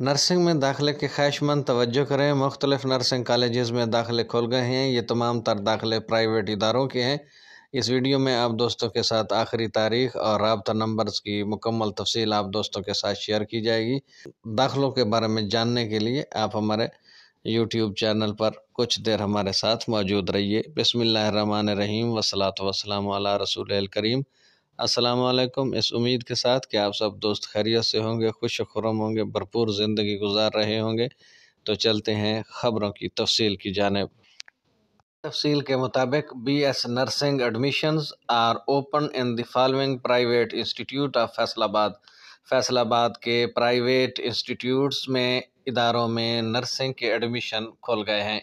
Nursing میں داخلے کے خواہشمند توجہ کریں، مختلف نرسنگ کالجز میں داخلے کھول گئے ہیں۔ یہ تمام تر داخلے پرائیویٹ اداروں کے ہیں۔ اس ویڈیو میں آپ دوستوں کے ساتھ آخری تاریخ اور رابطہ نمبرز کی مکمل تفصیل آپ دوستوں کے ساتھ شیئر کی جائے گی۔ داخلوں کے بارے میں جاننے کے لیے آپ ہمارے یوٹیوب چینل پر کچھ دیر ہمارے ساتھ موجود رہیے۔ بسم اللہ الرحمن الرحیم والصلاۃ والسلام علی رسول الکریم۔ السلام علیکم۔ اس امید کے ساتھ کہ آپ سب دوست خیریت سے ہوں گے، خوش و خرم ہوں گے، بھرپور زندگی گزار رہے ہوں گے، تو چلتے ہیں خبروں کی تفصیل کی جانب۔ تفصیل کے مطابق BS nursing admissions are open in the following private institute of Faisalabad. Faisal آباد کے پرائیویٹ انسٹیٹیوٹس میں اداروں میں نرسنگ کے ایڈمیشن کھول گئے ہیں۔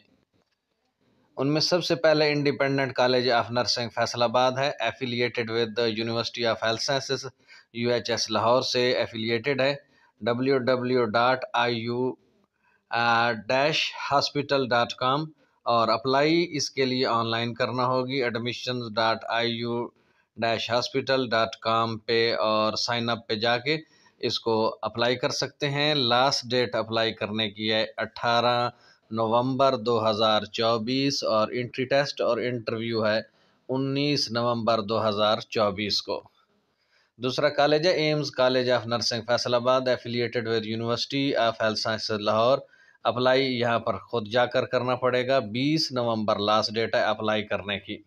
ان میں سب سے پہلے independent college of nursing Faisal آباد ہے، affiliated with university of health sciences UHS Lahore سے ایفیلیٹڈ ہے۔ www.iu-hospital.com اور اپلائی اس کے لیے آن لائن کرنا ہوگی admissions.iu-hospital.com پہ، اور سائن اپ پہ جا کے اس کو اپلائی کر سکتے ہیں۔ لاسٹ ڈیٹ اپلائی کرنے کی ہے 18 نومبر 2024 اور انٹری ٹیسٹ اور انٹرویو ہے 19 نومبر 2024 کو۔ دوسرا کالج ہے AIMS college of nursing Faisalabad, affiliated with university of health sciences Lahore. Apply یہاں پر خود جا کر کرنا پڑے گا، 20 نومبر لاسٹ ڈیٹ ہے اپلائی کرنے کی۔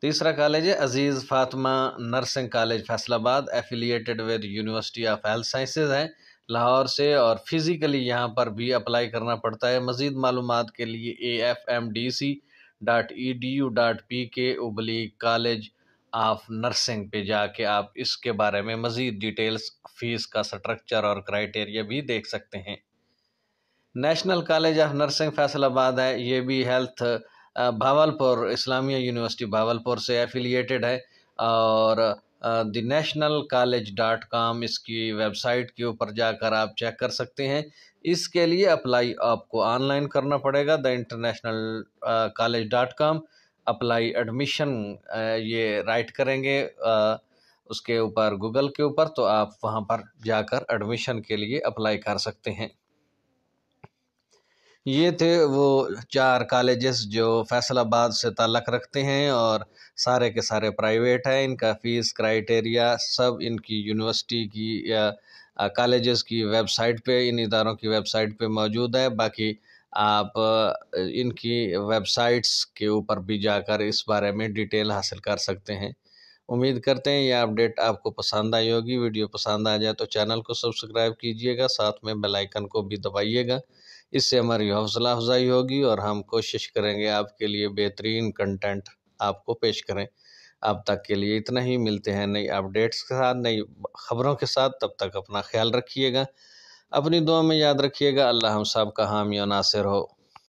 تیسرا کالج ہے Aziz Fatima nursing college Faisalabad, affiliated with university of health sciences ہے لاہور سے، اور فزیکلی یہاں پر بھی اپلائی کرنا پڑتا ہے۔ مزید معلومات کے لیے afmdc.edu.pk/college آف نرسنگ پہ جا کے آپ اس کے بارے میں مزید ڈیٹیلز، فیس کا سٹرکچر اور کرائٹیریا بھی دیکھ سکتے ہیں۔ National college of nursing Faisal آباد ہے، یہ بھی ہیلتھ بھاولپور اسلامیہ یونیورسٹی بھاولپور سے ایفیلیٹڈ ہے، اور دی نیشنل college.com اس کی ویب سائٹ کے اوپر جا کر آپ چیک کر سکتے ہیں۔ اس کے لیے اپلائی آپ کو آن لائن کرنا پڑے گا، theInternationalcollege.com اپلائی ایڈمیشن یہ رائٹ کریں گے اس کے اوپر گوگل کے اوپر، تو آپ وہاں پر جا کر ایڈمیشن کے لیے اپلائی کر سکتے ہیں۔ یہ تھے وہ 4 کالجز جو فیصل آباد سے تعلق رکھتے ہیں، اور سارے کے سارے پرائیویٹ ہیں۔ ان کا فیس کرائٹیریا سب ان کی یونیورسٹی کی یا کالجز کی ویب سائٹ پہ، ان اداروں کی ویب سائٹ پہ موجود ہے۔ باقی آپ ان کی ویب سائٹس کے اوپر بھی جا کر اس بارے میں ڈیٹیل حاصل کر سکتے ہیں۔ امید کرتے ہیں یہ اپڈیٹ آپ کو پسند آئی ہوگی۔ ویڈیو پسند آ جائے تو چینل کو سبسکرائب کیجیے گا، ساتھ میں بیل آئیکن کو بھی دبائیے گا، اس سے ہماری حوصلہ افزائی ہوگی اور ہم کوشش کریں گے آپ کے لیے بہترین کنٹینٹ آپ کو پیش کریں۔ اب تک کے لیے اتنا ہی، ملتے ہیں نئی اپڈیٹس کے ساتھ، نئی خبروں کے ساتھ۔ تب تک اپنا خیال رکھیے گا، اپنی دعا میں یاد رکھیے گا۔ اللہ ہم سب کا حامی و ناصر ہو۔